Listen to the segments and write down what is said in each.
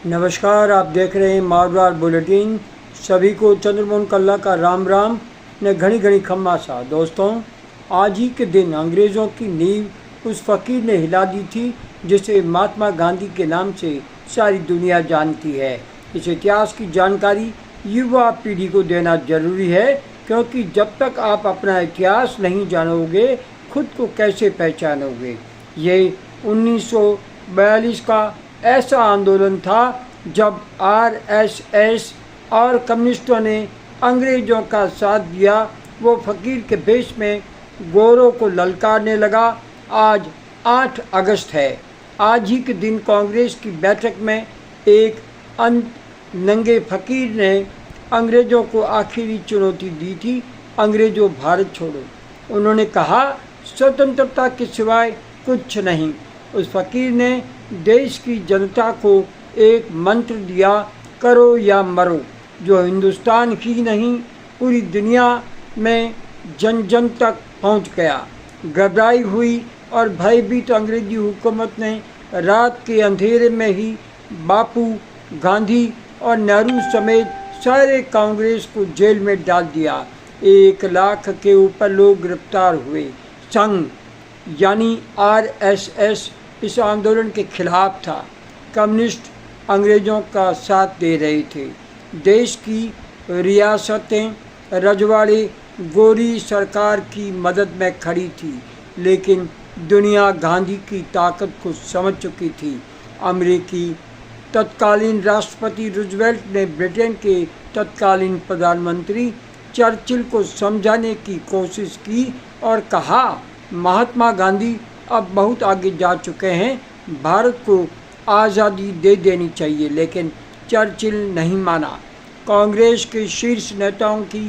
नमस्कार, आप देख रहे हैं मारवाड़ बुलेटिन। सभी को चंद्रमोहन कल्ला का राम राम ने घनी घनी खम्मा सा। दोस्तों, आज ही के दिन अंग्रेज़ों की नींव उस फ़कीर ने हिला दी थी जिसे महात्मा गांधी के नाम से सारी दुनिया जानती है। इस इतिहास की जानकारी युवा पीढ़ी को देना जरूरी है, क्योंकि जब तक आप अपना इतिहास नहीं जानोगे खुद को कैसे पहचानोगे। ये 1942 का ऐसा आंदोलन था जब आरएसएस और कम्युनिस्टों ने अंग्रेज़ों का साथ दिया। वो फ़कीर के भेष में गोरों को ललकारने लगा। आज 8 अगस्त है। आज ही के दिन कांग्रेस की बैठक में एक नंगे फ़कीर ने अंग्रेज़ों को आखिरी चुनौती दी थी, अंग्रेज़ों भारत छोड़ो। उन्होंने कहा, स्वतंत्रता के सिवाय कुछ नहीं। उस फ़कीर ने देश की जनता को एक मंत्र दिया, करो या मरो, जो हिंदुस्तान ही नहीं पूरी दुनिया में जन जन तक पहुंच गया। घबराई हुई और भयभीत अंग्रेजी हुकूमत ने रात के अंधेरे में ही बापू, गांधी और नेहरू समेत सारे कांग्रेस को जेल में डाल दिया। 1 लाख के ऊपर लोग गिरफ्तार हुए। संघ यानी आरएसएस इस आंदोलन के खिलाफ था। कम्युनिस्ट अंग्रेज़ों का साथ दे रहे थे। देश की रियासतें, रजवाड़े गोरी सरकार की मदद में खड़ी थी, लेकिन दुनिया गांधी की ताकत को समझ चुकी थी। अमेरिकी तत्कालीन राष्ट्रपति रूजवेल्ट ने ब्रिटेन के तत्कालीन प्रधानमंत्री चर्चिल को समझाने की कोशिश की और कहा, महात्मा गांधी अब बहुत आगे जा चुके हैं, भारत को आज़ादी दे देनी चाहिए। लेकिन चर्चिल नहीं माना। कांग्रेस के शीर्ष नेताओं की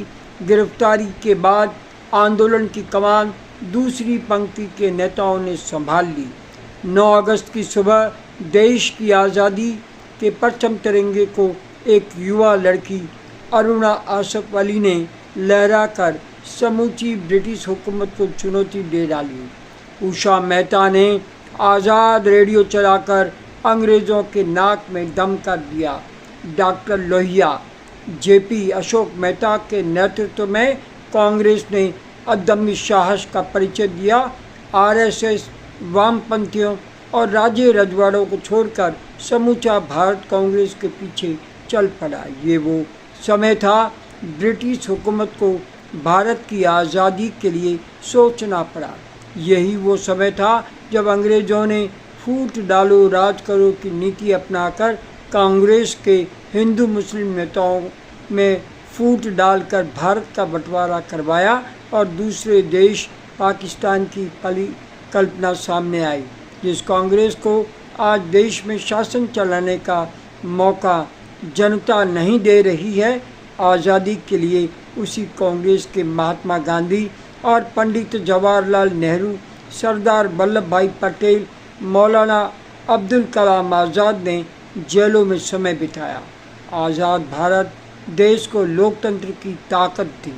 गिरफ्तारी के बाद आंदोलन की कमान दूसरी पंक्ति के नेताओं ने संभाल ली। 9 अगस्त की सुबह देश की आज़ादी के परचम तिरंगे को एक युवा लड़की अरुणा आसफ अली ने लहराकर समूची ब्रिटिश हुकूमत को चुनौती दे डाली। उषा मेहता ने आज़ाद रेडियो चलाकर अंग्रेज़ों के नाक में दम कर दिया। डॉक्टर लोहिया, जेपी अशोक मेहता के नेतृत्व में कांग्रेस ने अदम्य साहस का परिचय दिया। आरएसएस, वामपंथियों और राज्य रजवाड़ों को छोड़कर समूचा भारत कांग्रेस के पीछे चल पड़ा। ये वो समय था ब्रिटिश हुकूमत को भारत की आज़ादी के लिए सोचना पड़ा। यही वो समय था जब अंग्रेज़ों ने फूट डालो राज करो की नीति अपनाकर कांग्रेस के हिंदू मुस्लिम नेताओं में फूट डालकर भारत का बंटवारा करवाया और दूसरे देश पाकिस्तान की कल्पना सामने आई। जिस कांग्रेस को आज देश में शासन चलाने का मौका जनता नहीं दे रही है, आज़ादी के लिए उसी कांग्रेस के महात्मा गांधी और पंडित जवाहरलाल नेहरू, सरदार वल्लभ भाई पटेल, मौलाना अब्दुल कलाम आज़ाद ने जेलों में समय बिताया। आज़ाद भारत देश को लोकतंत्र की ताकत थी।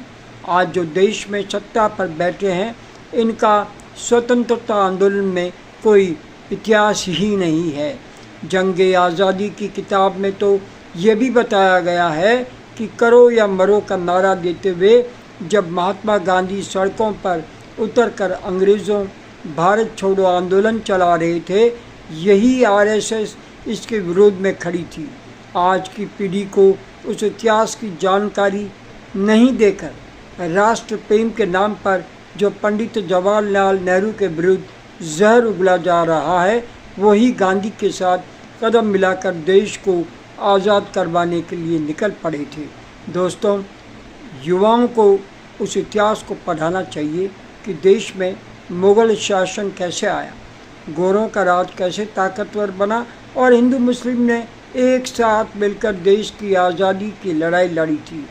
आज जो देश में सत्ता पर बैठे हैं, इनका स्वतंत्रता आंदोलन में कोई इतिहास ही नहीं है। जंगे आज़ादी की किताब में तो ये भी बताया गया है कि करो या मरो का नारा देते हुए जब महात्मा गांधी सड़कों पर उतरकर अंग्रेज़ों भारत छोड़ो आंदोलन चला रहे थे, यही आरएसएस इसके विरोध में खड़ी थी। आज की पीढ़ी को उस इतिहास की जानकारी नहीं देकर राष्ट्र प्रेम के नाम पर जो पंडित जवाहरलाल नेहरू के विरुद्ध जहर उगला जा रहा है, वही गांधी के साथ कदम मिलाकर देश को आज़ाद करवाने के लिए निकल पड़े थे। दोस्तों, युवाओं को उस इतिहास को पढ़ाना चाहिए कि देश में मुग़ल शासन कैसे आया, गोरों का राज कैसे ताकतवर बना और हिंदू मुस्लिम ने एक साथ मिलकर देश की आज़ादी की लड़ाई लड़ी थी।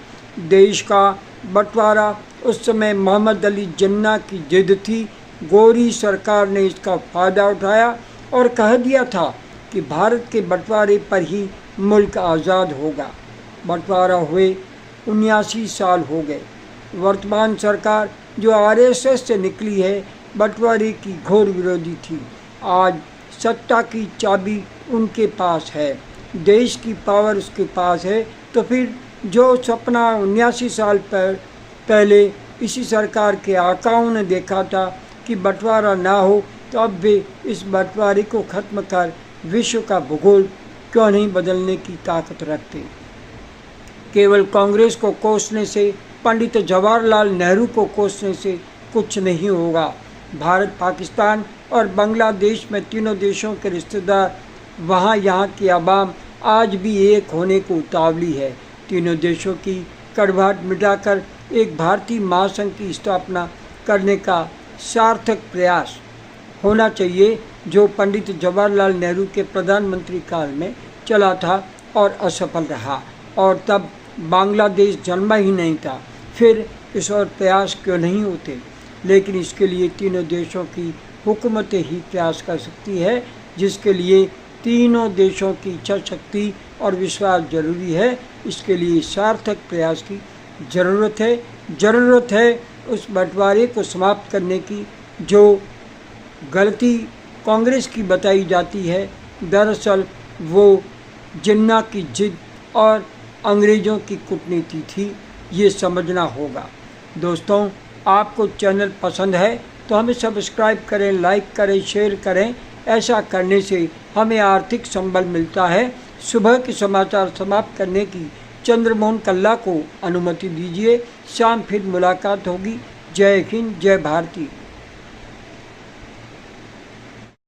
देश का बंटवारा उस समय मोहम्मद अली जिन्ना की जिद थी। गोरी सरकार ने इसका फ़ायदा उठाया और कह दिया था कि भारत के बंटवारे पर ही मुल्क आज़ाद होगा। बंटवारा हुए 79 साल हो गए। वर्तमान सरकार जो आरएसएस से निकली है, बंटवारे की घोर विरोधी थी। आज सत्ता की चाबी उनके पास है। देश की पावर उसके पास है, तो फिर जो सपना 79 साल पहले इसी सरकार के आकाओं ने देखा था कि बंटवारा ना हो, तो अब वे इस बंटवारे को ख़त्म कर विश्व का भूगोल क्यों नहीं बदलने की ताकत रखते। केवल कांग्रेस को कोसने से, पंडित जवाहरलाल नेहरू को कोसने से कुछ नहीं होगा। भारत, पाकिस्तान और बांग्लादेश में तीनों देशों के रिश्तेदार, वहाँ यहाँ की आवाम आज भी एक होने को उतावली है। तीनों देशों की कड़वाहट मिटाकर एक भारतीय महासंघ की स्थापना करने का सार्थक प्रयास होना चाहिए, जो पंडित जवाहरलाल नेहरू के प्रधानमंत्री काल में चला था और असफल रहा, और तब बांग्लादेश जन्मा ही नहीं था। फिर इस और प्रयास क्यों नहीं होते? लेकिन इसके लिए तीनों देशों की हुकूमतें ही प्रयास कर सकती है, जिसके लिए तीनों देशों की इच्छा शक्ति और विश्वास जरूरी है। इसके लिए सार्थक प्रयास की ज़रूरत है उस बंटवारे को समाप्त करने की जो गलती कांग्रेस की बताई जाती है। दरअसल वो जिन्ना की जिद और अंग्रेज़ों की कूटनीति थी, ये समझना होगा। दोस्तों, आपको चैनल पसंद है तो हमें सब्सक्राइब करें, लाइक करें, शेयर करें। ऐसा करने से हमें आर्थिक संबल मिलता है। सुबह के समाचार समाप्त करने की चंद्रमोहन कल्ला को अनुमति दीजिए। शाम फिर मुलाकात होगी। जय हिंद, जय भारती।